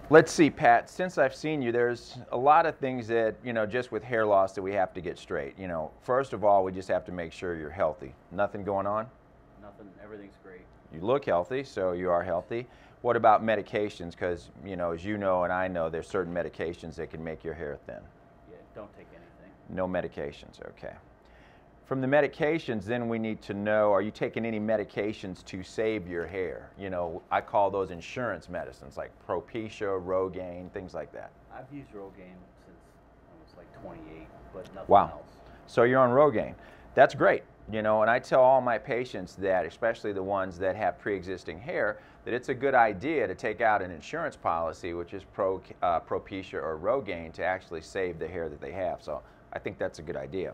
Let's see, Pat, since I've seen you, there's a lot of things that, just with hair loss that we have to get straight. First of all, we just have to make sure you're healthy. Nothing going on? Nothing, everything's great. You look healthy, so you are healthy. What about medications? Because, as you know and I know, there's certain medications that can make your hair thin. Yeah, don't take anything. No medications, okay. From the medications, then we need to know, are you taking any medications to save your hair? I call those insurance medicines, like Propecia, Rogaine, things like that. I've used Rogaine since I was like 28, but nothing Wow. else. So you're on Rogaine. That's great. And I tell all my patients that, especially the ones that have pre-existing hair, that it's a good idea to take out an insurance policy, which is Propecia or Rogaine, to actually save the hair that they have. So I think that's a good idea.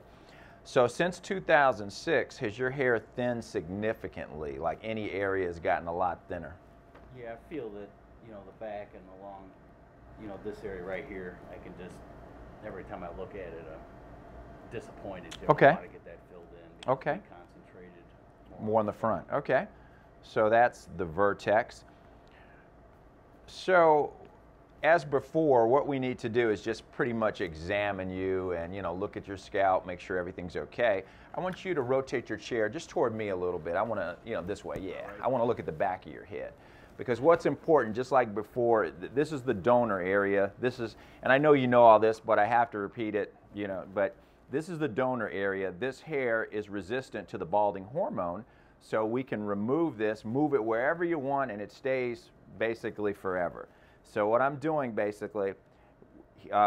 So since 2006, has your hair thinned significantly? Like any area has gotten a lot thinner? Yeah, I feel that, the back and along, this area right here, I can just, every time I look at it, I'm disappointed. Okay. I want to get that filled in. Okay. Concentrated. More on the front. Okay. So that's the vertex. So as before, what we need to do is just pretty much examine you and, look at your scalp, make sure everything's okay. I want you to rotate your chair just toward me a little bit. I want to, this way, yeah. I want to look at the back of your head. Because what's important, just like before, this is the donor area. This is, and I know you know all this, but I have to repeat it, but this is the donor area. This hair is resistant to the balding hormone, so we can remove this, move it wherever you want, and it stays basically forever. So what I'm doing basically,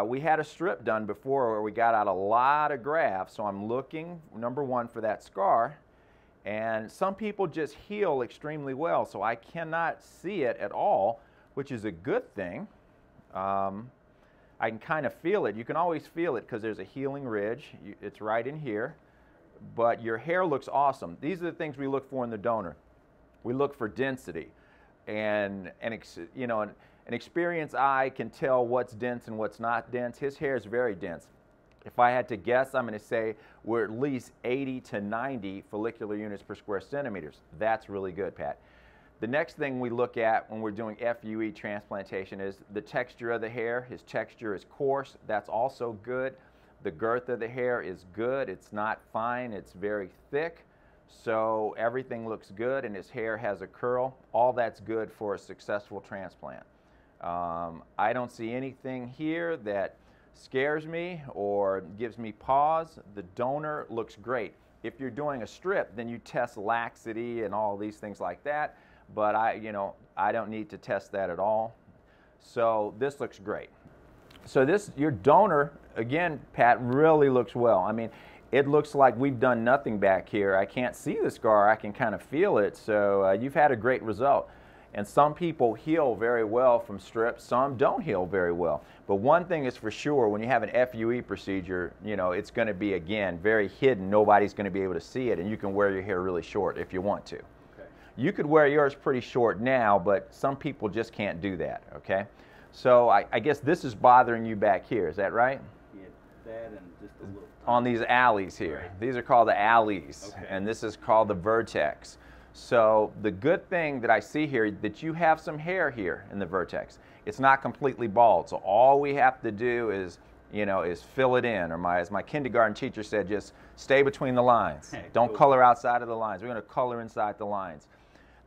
we had a strip done before where we got out a lot of graft, so I'm looking, number one, for that scar. And some people just heal extremely well, so I cannot see it at all, which is a good thing. I can kind of feel it. You can always feel it because there's a healing ridge. It's right in here. But your hair looks awesome. These are the things we look for in the donor. We look for density. And an experienced eye can tell what's dense and what's not dense. His hair is very dense. If I had to guess, I'm going to say we're at least 80 to 90 follicular units per square centimeters. That's really good, Pat. The next thing we look at when we're doing FUE transplantation is the texture of the hair. His texture is coarse. That's also good. The girth of the hair is good. It's not fine. It's very thick. So everything looks good, and his hair has a curl. All that's good for a successful transplant. I don't see anything here that scares me or gives me pause. The donor looks great. If you're doing a strip, then you test laxity and all these things like that. But I don't need to test that at all. So this looks great. So your donor, again, Pat, really looks well. I mean, it looks like we've done nothing back here. I can't see the scar. I can kind of feel it. So you've had a great result. And some people heal very well from strips. Some don't heal very well. But one thing is for sure, when you have an FUE procedure, it's going to be, again, very hidden. Nobody's going to be able to see it. And you can wear your hair really short if you want to. Okay. You could wear yours pretty short now, but some people just can't do that, okay? So I guess this is bothering you back here. Is that right? Yeah, that and just a little. On these alleys here. Right. These are called the alleys. Okay. And this is called the vertex. So the good thing that I see here, that you have some hair here in the vertex. It's not completely bald. So all we have to do is, is fill it in. Or as my kindergarten teacher said, just stay between the lines. Hey, Don't cool. color outside of the lines. We're going to color inside the lines.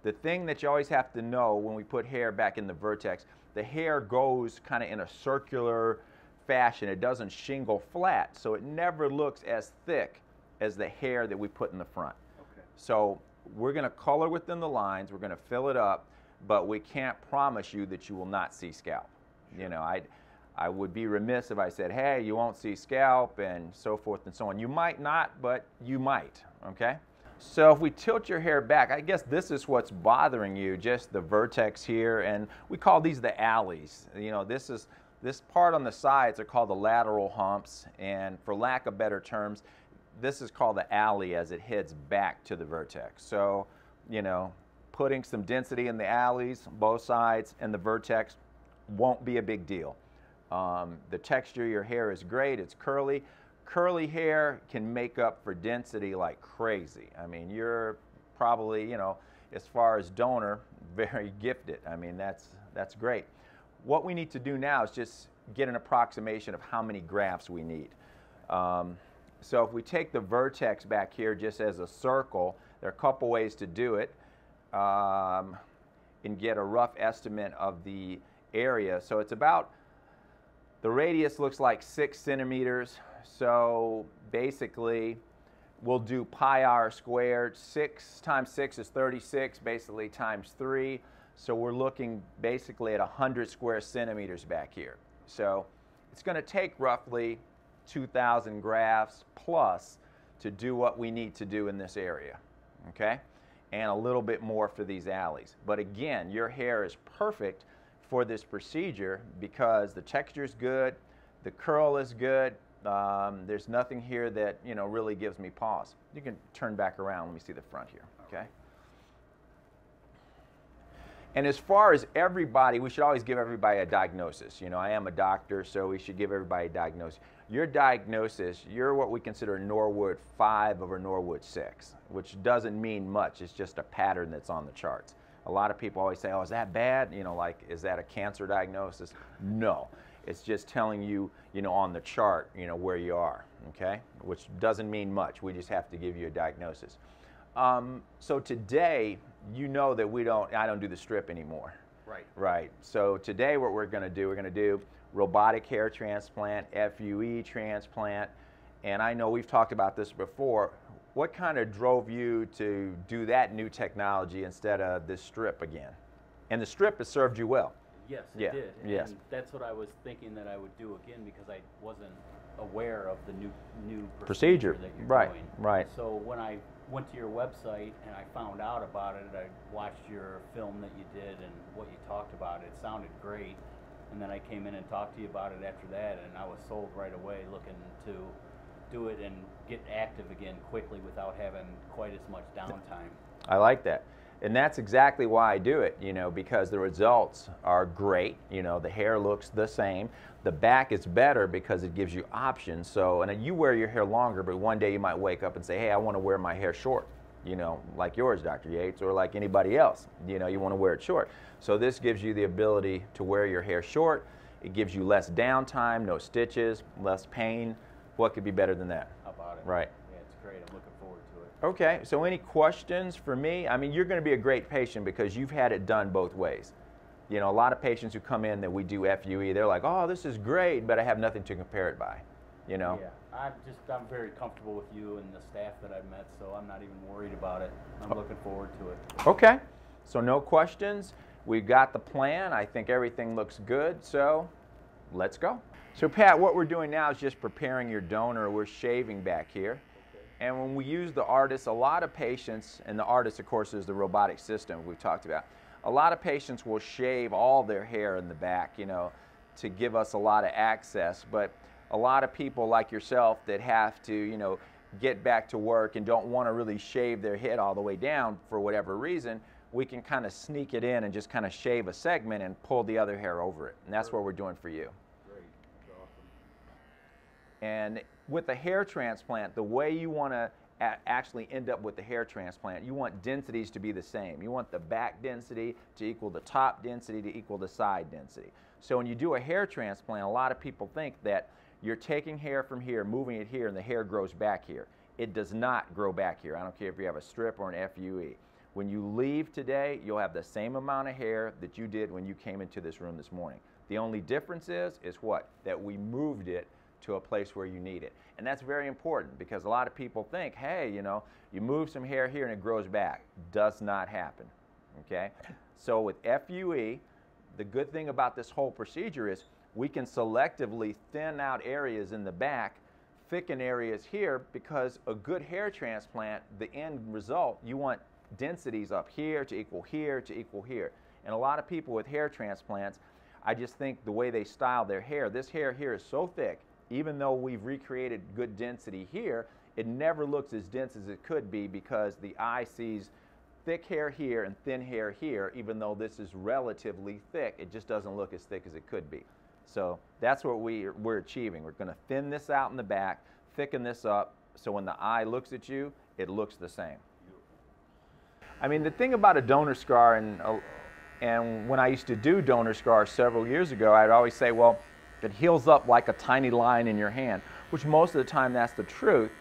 The thing that you always have to know when we put hair back in the vertex, the hair goes kind of in a circular fashion. It doesn't shingle flat. So it never looks as thick as the hair that we put in the front. Okay. So we're going to color within the lines, we're going to fill it up, but we can't promise you that you will not see scalp. Sure. I would be remiss if I said, hey, you won't see scalp and so forth and so on. You might not, but you might, okay? So if we tilt your hair back, I guess this is what's bothering you, just the vertex here, and we call these the alleys. This part on the sides are called the lateral humps, and for lack of better terms, this is called the alley as it heads back to the vertex. So, putting some density in the alleys, both sides, and the vertex won't be a big deal. The texture of your hair is great. It's curly. Curly hair can make up for density like crazy. I mean, you're probably, as far as donor, very gifted. I mean, that's great. what we need to do now is just get an approximation of how many grafts we need. So if we take the vertex back here just as a circle, there are a couple ways to do it and get a rough estimate of the area. So it's about, the radius looks like 6 centimeters. So basically, we'll do pi r squared. 6 times 6 is 36, basically times 3. So we're looking basically at 100 square centimeters back here. So it's going to take roughly 2,000 grafts plus to do what we need to do in this area, okay? And a little bit more for these alleys. But again, your hair is perfect for this procedure because the texture is good, the curl is good. There's nothing here that, you know, really gives me pause. You can turn back around. Let me see the front here, okay? And as far as everybody, we should always give everybody a diagnosis. You know, I am a doctor, so we should give everybody a diagnosis. Your diagnosis, you're what we consider a Norwood 5 over Norwood 6, which doesn't mean much. It's just a pattern that's on the charts. A lot of people always say, oh, is that bad? You know, like, is that a cancer diagnosis? No. It's just telling you, you know, on the chart, you know, where you are, okay? Which doesn't mean much. We just have to give you a diagnosis. So today, you know that I don't do the strip anymore. Right. Right. So today what we're going to do robotic hair transplant, FUE transplant, and I know we've talked about this before. What kind of drove you to do that new technology instead of this strip again? And the strip has served you well. Yes, it did. Yes. And that's what I was thinking that I would do again because I wasn't aware of the new procedure that you're doing. Right. So when I went to your website and I found out about it, I watched your film that you did and what you talked about. It sounded great. And then I came in and talked to you about it after that, and I was sold right away, looking to do it and get active again quickly without having quite as much downtime. I like that. And that's exactly why I do it, you know, because the results are great. You know, the hair looks the same. The back is better because it gives you options. So, and you wear your hair longer, but one day you might wake up and say, hey, I want to wear my hair short, you know, like yours, Dr. Yates, or like anybody else. You know, you want to wear it short. So this gives you the ability to wear your hair short. It gives you less downtime, no stitches, less pain. What could be better than that? How about it? Right. Yeah, it's great. I'm looking forward to it. Okay, so any questions for me? I mean, you're going to be a great patient because you've had it done both ways. You know, a lot of patients who come in that we do FUE, they're like, oh, this is great, but I have nothing to compare it by, you know? Yeah, I'm very comfortable with you and the staff that I've met, so I'm not even worried about it. I'm looking forward to it. Okay, so no questions. We've got the plan. I think everything looks good, so let's go. So Pat, what we're doing now is just preparing your donor. We're shaving back here. And when we use the ARTIS, a lot of patients, and the ARTIS, of course, is the robotic system we've talked about. A lot of patients will shave all their hair in the back, you know, to give us a lot of access. But a lot of people like yourself that have to, you know, get back to work and don't want to really shave their head all the way down for whatever reason, we can kind of sneak it in and just kind of shave a segment and pull the other hair over it. And that's what we're doing for you. Great. That's awesome. And with the hair transplant, the way you want to actually end up with the hair transplant, you want densities to be the same. You want the back density to equal the top density to equal the side density. So when you do a hair transplant, a lot of people think that you're taking hair from here, moving it here, and the hair grows back here. It does not grow back here. I don't care if you have a strip or an FUE. When you leave today, you'll have the same amount of hair that you did when you came into this room this morning. The only difference is what? That we moved it to a place where you need it. And that's very important because a lot of people think, hey, you know, you move some hair here and it grows back. Does not happen, okay? So with FUE, the good thing about this whole procedure is we can selectively thin out areas in the back, thicken areas here, because a good hair transplant, the end result, you want densities up here to equal here to equal here. And a lot of people with hair transplants, I just think the way they style their hair, this hair here is so thick, even though we've recreated good density here, it never looks as dense as it could be because the eye sees thick hair here and thin hair here, even though this is relatively thick, it just doesn't look as thick as it could be. So that's what we're achieving. We're going to thin this out in the back, thicken this up, so when the eye looks at you, it looks the same. I mean, the thing about a donor scar, and And when I used to do donor scars several years ago, I'd always say, well, it heals up like a tiny line in your hand, which most of the time that's the truth,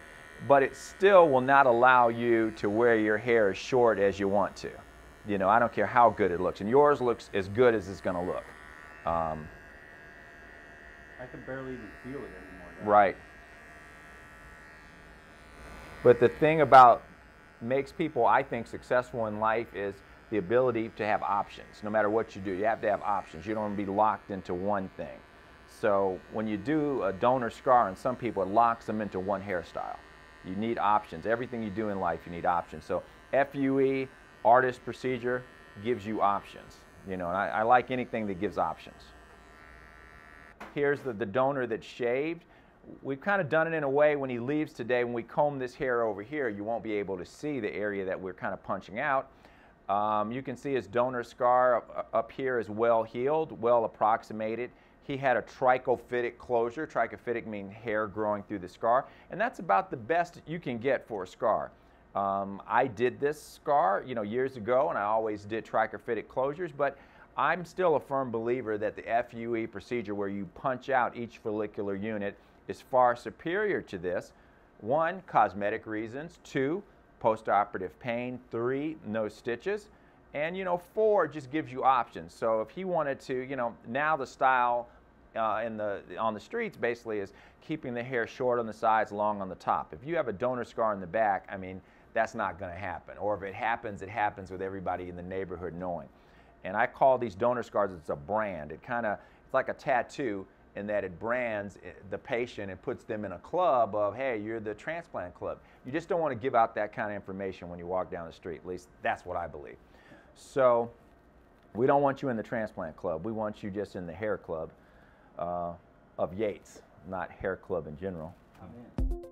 but it still will not allow you to wear your hair as short as you want to. You know, I don't care how good it looks, and yours looks as good as it's going to look. I can barely even feel it anymore. Right. But the thing about makes people, I think, successful in life is the ability to have options. No matter what you do, you have to have options. You don't want to be locked into one thing. So when you do a donor scar on some people, it locks them into one hairstyle. You need options. Everything you do in life, you need options. So FUE, artist procedure, gives you options. You know, and I like anything that gives options. Here's the donor that's shaved. We've kind of done it in a way when he leaves today, when we comb this hair over here, you won't be able to see the area that we're kind of punching out. You can see his donor scar up here is well healed, well approximated. He had a trichophytic closure. Trichophytic means hair growing through the scar, and that's about the best you can get for a scar. I did this scar, you know, years ago, and I always did trichophytic closures, but I'm still a firm believer that the FUE procedure, where you punch out each follicular unit, is far superior to this. 1, cosmetic reasons. 2, post-operative pain. 3, no stitches. And, you know, 4, just gives you options. So if he wanted to, you know, now the style on the streets basically is keeping the hair short on the sides, long on the top. If you have a donor scar in the back, I mean, that's not going to happen. Or if it happens with everybody in the neighborhood knowing. And I call these donor scars, it's a brand. It's like a tattoo in that it brands the patient and puts them in a club of, hey, you're the transplant club. You just don't want to give out that kind of information when you walk down the street. At least that's what I believe. So we don't want you in the transplant club. We want you just in the hair club of Yates, not hair club in general. I'm in.